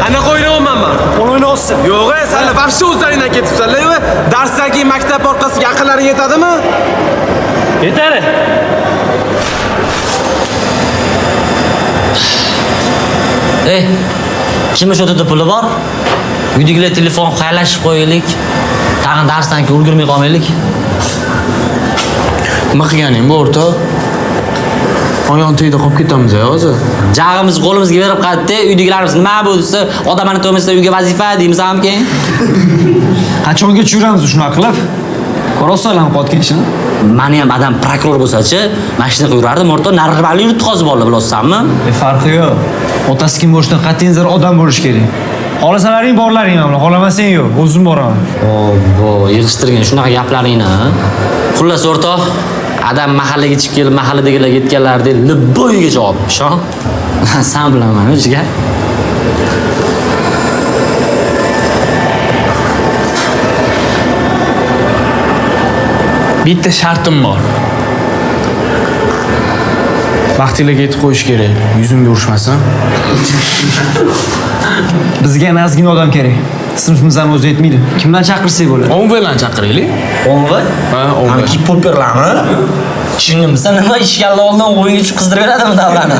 Ana qo'ynayapman men. O'ynayapsan. Yo'q, senlar vobshe o'zlaringdan ketibsanlar-ku. Darsdan keyin maktab orqasiga aqllaring yetadimi? Yetadi. Kim o'sha yerda puli bor? Uydagilar telefon qaylashib qo'yaylik. Tag'in darsdan keyin ulgurmay qolmaylik. Nima qilganing bu o'rta? Oyon to'yda qolib ketamiz hozir. Jag'imizni qo'limizga berib qaytdi, uydagilarimiz nima bo'lsa, odamlarni to'ymasa uyga vazifa deymiz ham keyin. Qachonga tushiramiz shunaqa qilib? Ko'rsanlar qotgan ishini. Meni ham adam prokuror bo'lsa-chi, mashina qo'yardim, o'rta narvali yurtdi hozir bolalar bilasanmi? Farqi yo'q. Otasi kim bo'lishidan qat'iy nazar odam bo'lish kerak. Xohlasalaring borlaring mana, xohlamasang yo'q, o'zim boraman. Obbo, yig'ishtirgan shunaqa gaplaringni. Xullas o'rtoq, adam mahallaga chiqib kelib, mahalladagilar ketganlar deb libboyiga javob. Ishon. Sen bilaman, o'ziga. Bitta shartim bor. Vaqtingizga yetib qo'yish kerak. Yuzimga urishmasin. Bizga nazgin odam kerak. Sinfimizdan o'zi yetmaydi. Kimdan chaqirsak bo'ladi? O'nvelan chaqiraylik. O'nvi? Ha, o'nvi. Ham kip-poperlarmi? Tushundim, sen nima ishga oldin o'yinga tushib qizdirib beradimi davrani?